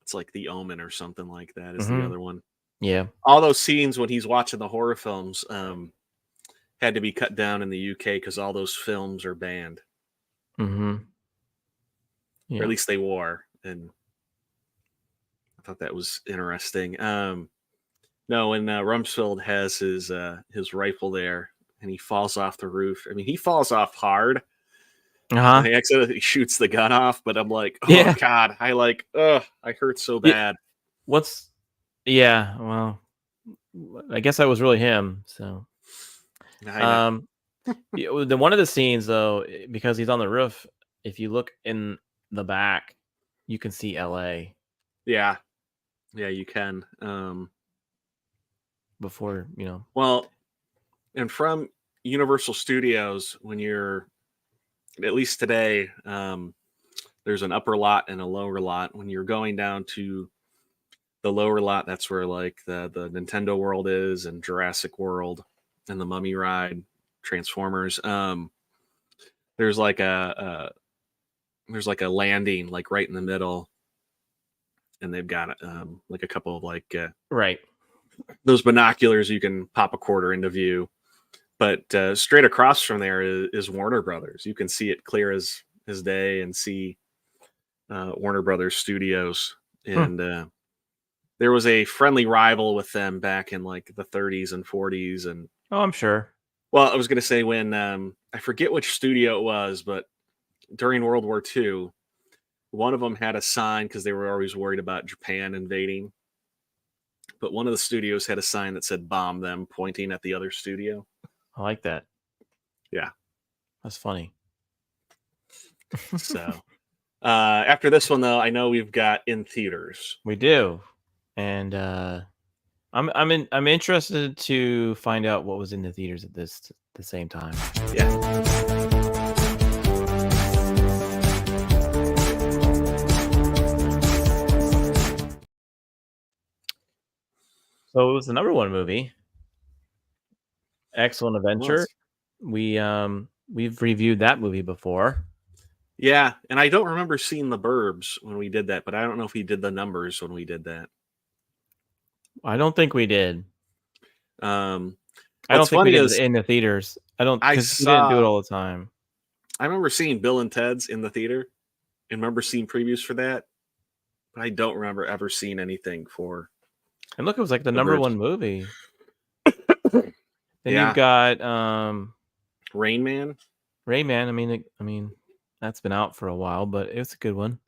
It's like The Omen or something like that is the other one. Yeah. All those scenes when he's watching the horror films had to be cut down in the UK because all those films are banned. Mm-hmm. Yeah. Or at least they were. And I thought that was interesting. No, when Rumsfeld has his rifle there and he falls off the roof. I mean, he falls off hard. Uh-huh. He accidentally shoots the gun off, but I'm like, oh God, I hurt so bad. Well, I guess that was really him. So, the one of the scenes though, because he's on the roof, if you look in the back, you can see LA. Yeah, you can. Before, Well, and from Universal Studios, when you're, at least today, there's an upper lot and a lower lot. When you're going down to the lower lot, that's where like the Nintendo World is, and Jurassic World, and the Mummy Ride, Transformers. There's like a landing like right in the middle, and they've got like a couple of like right. Those binoculars you can pop a quarter into view, but straight across from there is Warner Brothers. You can see it clear as day and see Warner Brothers Studios. And there was a friendly rival with them back in like the 30s and 40s. And I'm sure. Well, I was going to say when I forget which studio it was, but during World War II, one of them had a sign because they were always worried about Japan invading. But one of the studios had a sign that said "bomb them," pointing at the other studio. I like that. Yeah. That's funny. So after this one, though, I know we've got in theaters. We do. And I'm interested to find out what was in the theaters at the same time. Yeah. So it was the number one movie, Excellent Adventure. We've reviewed that movie before. Yeah, and I don't remember seeing the Burbs when we did that, but I don't know if we did the numbers when we did that. I don't think we did. I don't think we did it in the theaters. Because we didn't do it all the time. I remember seeing Bill and Ted's in the theater, and remember seeing previews for that, but I don't remember ever seeing anything for. And look, it was like the number one movie. Then you've got Rain Man. I mean, that's been out for a while, but it's a good one.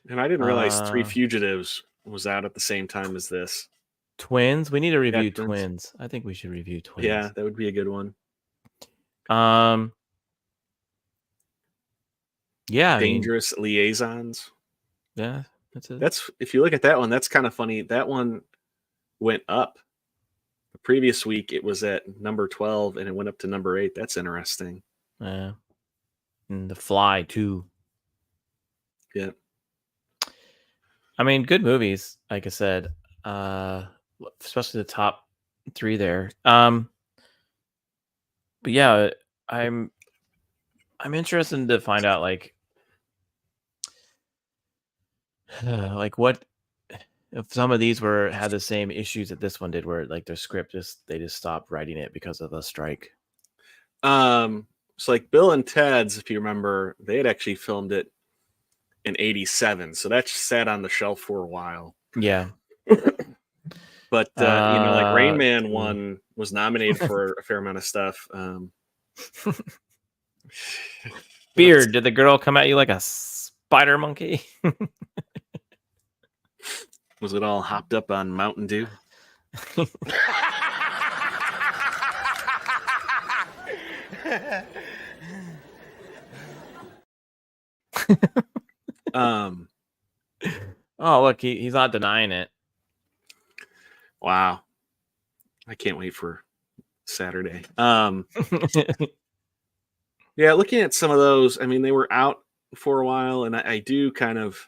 And I didn't realize Three Fugitives was out at the same time as this. Twins. We need to review Twins. I think we should review Twins. Yeah, that would be a good one. Yeah. Dangerous Liaisons. Yeah, that's it. That's, if you look at that one, that's kind of funny. That one went up. The previous week it was at number 12 and it went up to number 8. That's interesting. Yeah. And The Fly too. Yeah. I mean, good movies, like I said. Especially the top 3 there. But yeah, I'm interested to find out like what if some of these had the same issues that this one did, where like their script they just stopped writing it because of a strike. It's like Bill and Ted's, if you remember, they had actually filmed it in '87, so that sat on the shelf for a while. Yeah. But like Rain Man was nominated for a fair amount of stuff. Beard, did the girl come at you like a spider monkey? Was it all hopped up on Mountain Dew? Oh, look, he's not denying it. Wow. I can't wait for Saturday. Yeah, looking at some of those, I mean, they were out for a while, and I do kind of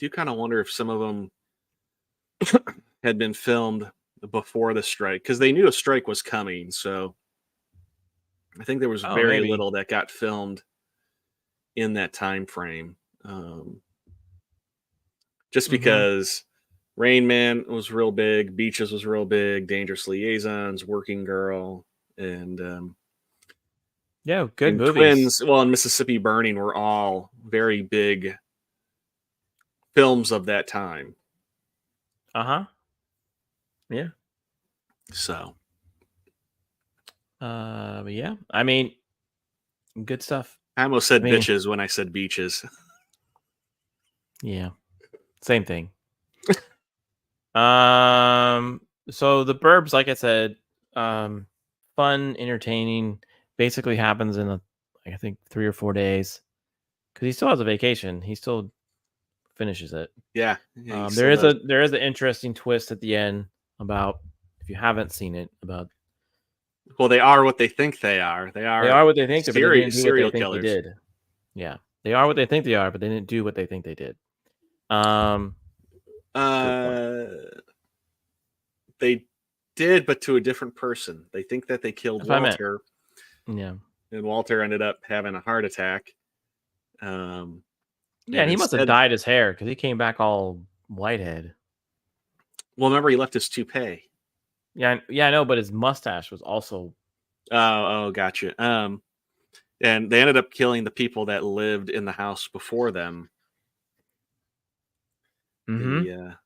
wonder if some of them had been filmed before the strike, because they knew a strike was coming. So I think there was very maybe. little that got filmed in that time frame. Just because Rain Man was real big, Beaches was real big, Dangerous Liaisons, Working Girl, and good and movies. Twins, well, and Mississippi Burning were all very big films of that time. Yeah. So, but yeah, I mean, good stuff. I almost said bitches when I said beaches. Yeah, same thing. So the Burbs, like I said, fun, entertaining. Basically happens in I think 3 or 4 days, because he still has a vacation. He still finishes it. Yeah, there is an interesting twist at the end about, if you haven't seen it, about. Well, they are what they think they are. They are what they think they're, but they didn't do what they think killers. they did. Yeah, they are what they think they are, but they didn't do what they think they did. They did, but to a different person. They think that they killed Walter. Yeah, and Walter ended up having a heart attack. Yeah, and he must have dyed his hair, because he came back all whitehead. Well, remember, he left his toupee. Yeah, I know, but his mustache was also. Oh, gotcha. And they ended up killing the people that lived in the house before them. The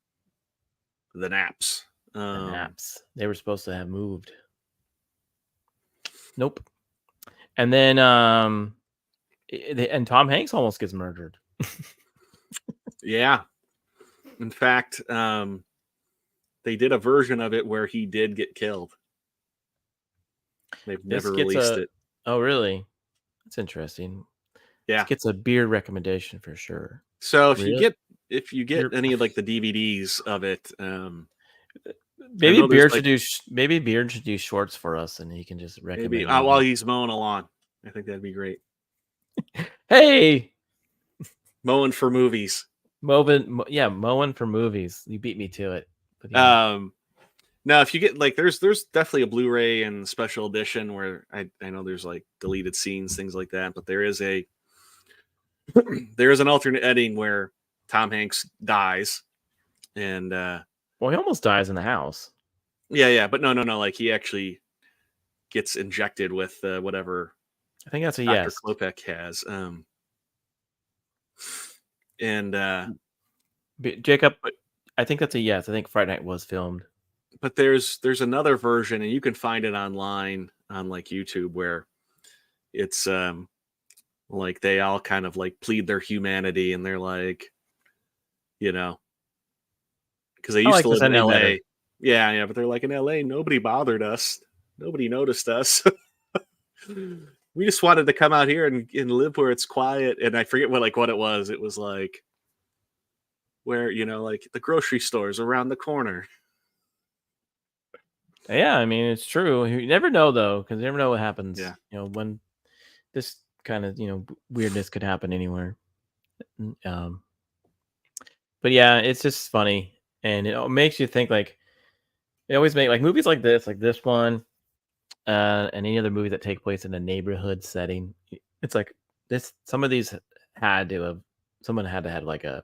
Naps. The Naps. They were supposed to have moved. Nope. And then, and Tom Hanks almost gets murdered. Yeah. In fact, they did a version of it where he did get killed. They've never released it. Oh, really? That's interesting. Yeah. This gets a beer recommendation for sure. So if you get any of like the DVDs of it, maybe Beer should do shorts for us, and he can just recommend. Maybe while he's mowing a lawn. I think that'd be great. Hey, mowing for movies. Mowing for movies. You beat me to it. But now if you get like, there's definitely a Blu-ray and special edition where I know there's like deleted scenes, things like that, but there is an alternate ending where Tom Hanks dies, and he almost dies in the house. Yeah, but no, like he actually gets injected with whatever. I think that's a Dr. yes. Klopeks has. Jacob, I think that's a yes. I think Friday Night was filmed. But there's another version, and you can find it online on like YouTube, where it's like they all kind of like plead their humanity, and they're like, because they used to live in LA. Yeah, but they're like, in LA, nobody bothered us, nobody noticed us. We just wanted to come out here and live where it's quiet. And I forget what it was. It was like where, like the grocery stores around the corner. Yeah, I mean, it's true. You never know, though, because you never know what happens. Yeah. When this kind of, weirdness could happen anywhere. But yeah, it's just funny. And it makes you think, like, they always make like movies like this one, and any other movie that take place in a neighborhood setting. It's like this. Some of these someone had to have like a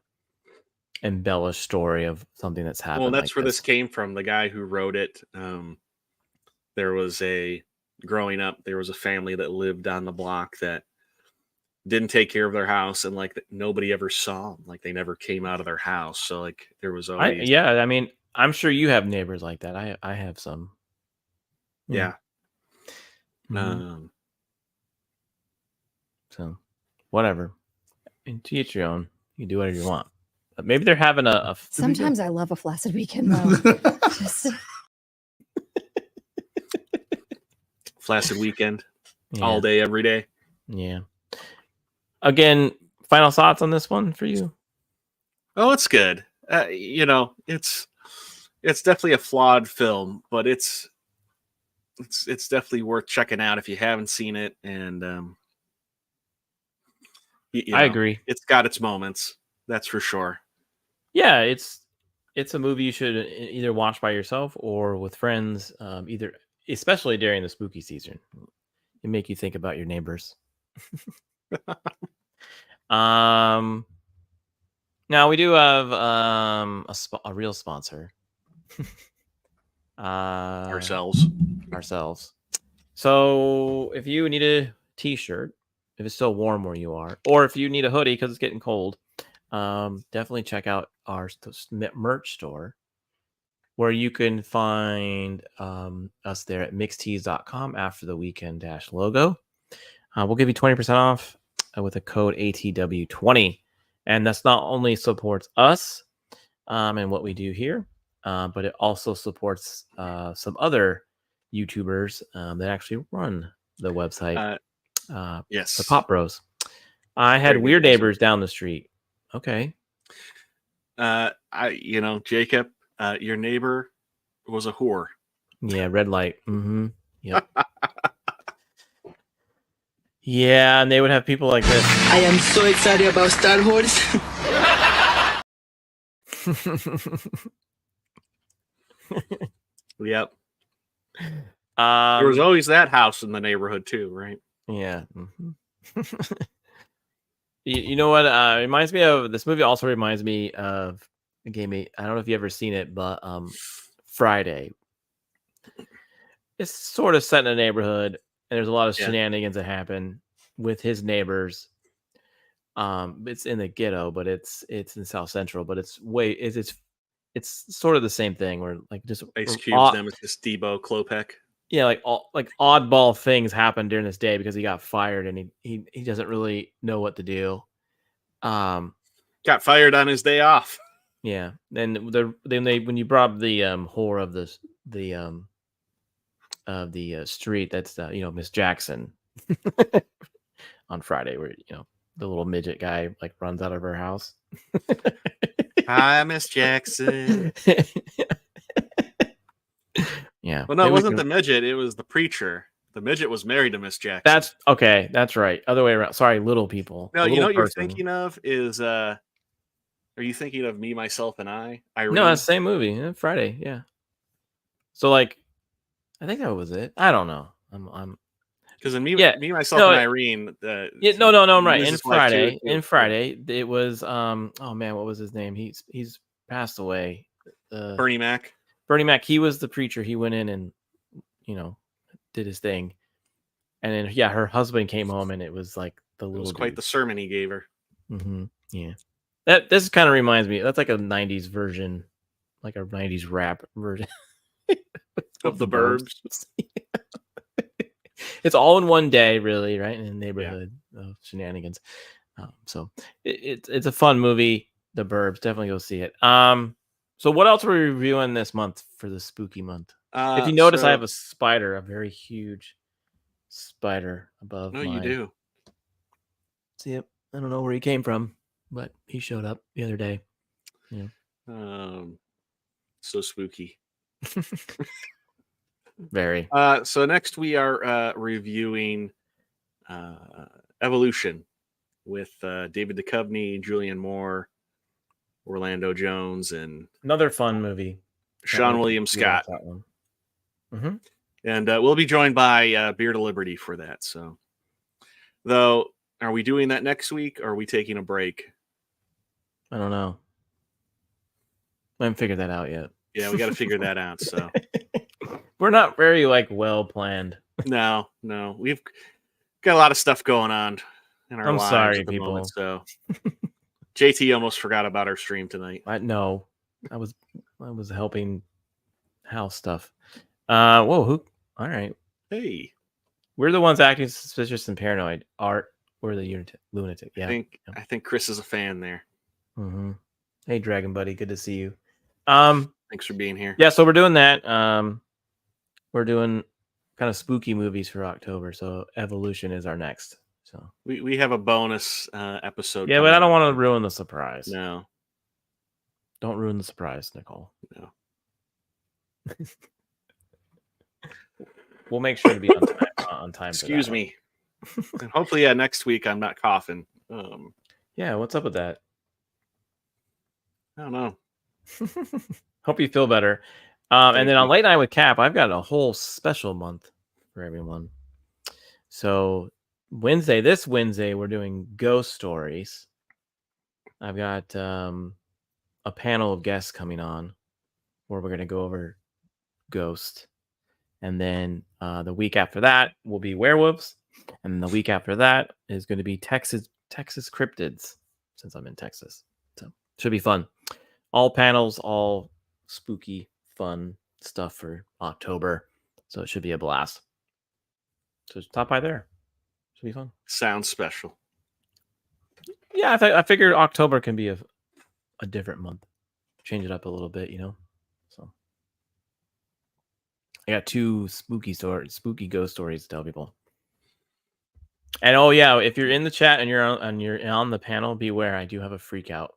embellished story of something that's happened. Well, that's where this came from. The guy who wrote it, growing up, there was a family that lived on the block that didn't take care of their house, and like nobody ever saw them. Like they never came out of their house. So like there was always. I mean, I'm sure you have neighbors like that. I have some. Yeah. So whatever. And to each your own. You can do whatever you want. But maybe they're having a Sometimes I love a flaccid weekend though. Flaccid weekend. All day, every day. Yeah. Again, final thoughts on this one for you? Oh, it's good. It's definitely a flawed film, but it's definitely worth checking out if you haven't seen it. And I agree. It's got its moments. That's for sure. Yeah, it's a movie you should either watch by yourself or with friends. Either, especially during the spooky season, it make you think about your neighbors. Now we do have a real sponsor. Ourselves. So if you need a t-shirt, if it's still warm where you are, or if you need a hoodie because it's getting cold, definitely check out our merch store, where you can find us there at mixtees.com after the weekend -logo. We'll give you 20% off with a code ATW20. And that's not only supports us and what we do here, but it also supports some other YouTubers that actually run the website. Yes. The Pop Bros. I had weird neighbors down the street. Okay. Jacob, your neighbor was a whore. Yeah, red light. Yep. Yeah, and they would have people like this. I am so excited about Star Wars. Yep. There was always that house in the neighborhood too, right? Yeah. You know what? Reminds me of this movie. Also reminds me of a game. I don't know if you ever seen it, but Friday. It's sort of set in a neighborhood, and there's a lot of shenanigans that happen with his neighbors. It's in the ghetto, but it's in South Central, but it's sort of the same thing where like just Ice Cube's nemesis Debo Klopek. Yeah, like oddball things happen during this day because he got fired and he doesn't really know what to do. Got fired on his day off. Yeah. Then when you brought up the whore of the street, that's Miss Jackson on Friday, where the little midget guy like runs out of her house. Hi, Miss Jackson. Yeah. Well, no, it wasn't the midget. It was the preacher. The midget was married to Miss Jackson. That's okay. That's right. Other way around. Sorry, little people. No, you know what you're thinking of is are you thinking of Me, Myself, and I? Irene? No, that's the same movie. Yeah, Friday. Yeah. So like, I think that was it. I don't know. I'm because in Me, Myself, and Irene. No, I'm right. In Friday, it was oh man, what was his name? He's passed away. Bernie Mac. Bernie Mac. He was the preacher. He went in and did his thing, and then her husband came home, and it was like the little. It was quite the sermon he gave her. Mm-hmm. Yeah, this kind of reminds me. That's like a '90s version, like a '90s rap version of the Burbs. It's all in one day, really, right? In a neighborhood of shenanigans. So it's a fun movie. The Burbs, definitely go see it. So what else are we reviewing this month for the spooky month? If you notice, I have a spider, a very huge spider above. No, you do. See it? I don't know where he came from, but he showed up the other day. Yeah. So spooky. Very. So next we are reviewing Evolution with David Duchovny, Julianne Moore, Orlando Jones, and another fun movie. Sean William Scott. That one. And we'll be joined by Beard of Liberty for that. So, though, are we doing that next week or are we taking a break? I don't know. I haven't figured that out yet. Yeah, we got to figure that out. So we're not very well planned. No, we've got a lot of stuff going on in our lives. I'm sorry, at the people. Moment, so JT almost forgot about our stream tonight. I was helping house stuff. Whoa, who? All right. Hey, we're the ones acting suspicious and paranoid. Art, we're the lunatic. Yeah, I think Chris is a fan there. Mm-hmm. Hey, Dragon Buddy, good to see you. Thanks for being here. Yeah, so we're doing that. We're doing kind of spooky movies for October. So Evolution is our next. So we have a bonus episode. Yeah, but I don't want to ruin the surprise. No. Don't ruin the surprise, Nicole. No. We'll make sure to be on time. Excuse me. And hopefully, next week I'm not coughing. Yeah, what's up with that? I don't know. Hope you feel better. And then on Late Night with Cap, I've got a whole special month for everyone. So this Wednesday, we're doing ghost stories. I've got a panel of guests coming on where we're going to go over Ghost. And then the week after that will be werewolves. And the week after that is going to be Texas cryptids, since I'm in Texas. So should be fun. All panels, all spooky, fun stuff for October. So it should be a blast. So stop by there. Should be fun. Sounds special. Yeah, I figured October can be a different month. Change it up a little bit, So I got 2 spooky ghost stories to tell people. And oh yeah, if you're in the chat and you're on the panel, beware, I do have a freak out.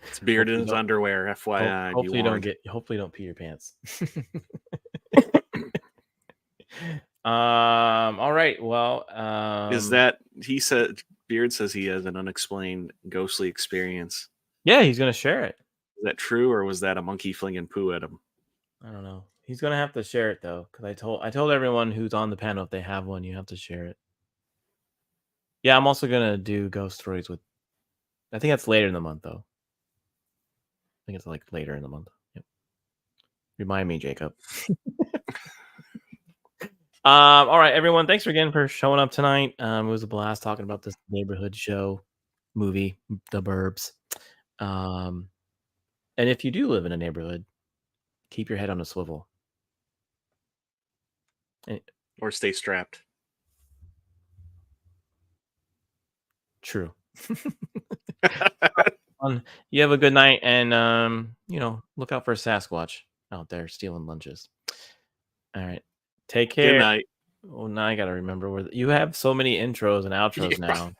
It's Beard in his underwear, FYI. Hopefully you don't pee your pants. All right. Well, is that Beard says he has an unexplained ghostly experience? Yeah, he's gonna share it. Is that true, or was that a monkey flinging poo at him? I don't know. He's gonna have to share it though, because I told everyone who's on the panel, if they have one, you have to share it. Yeah, I'm also gonna do ghost stories with. I think that's later in the month though. I think it's like later in the month. Yep. Remind me, Jacob. All right, everyone. Thanks again for showing up tonight. It was a blast talking about this neighborhood show movie, The Burbs. And if you do live in a neighborhood, keep your head on a swivel. Or stay strapped. True. You have a good night, and look out for a Sasquatch out there stealing lunches. All right. Take care. Good night. Oh, now I gotta remember you have so many intros and outros now.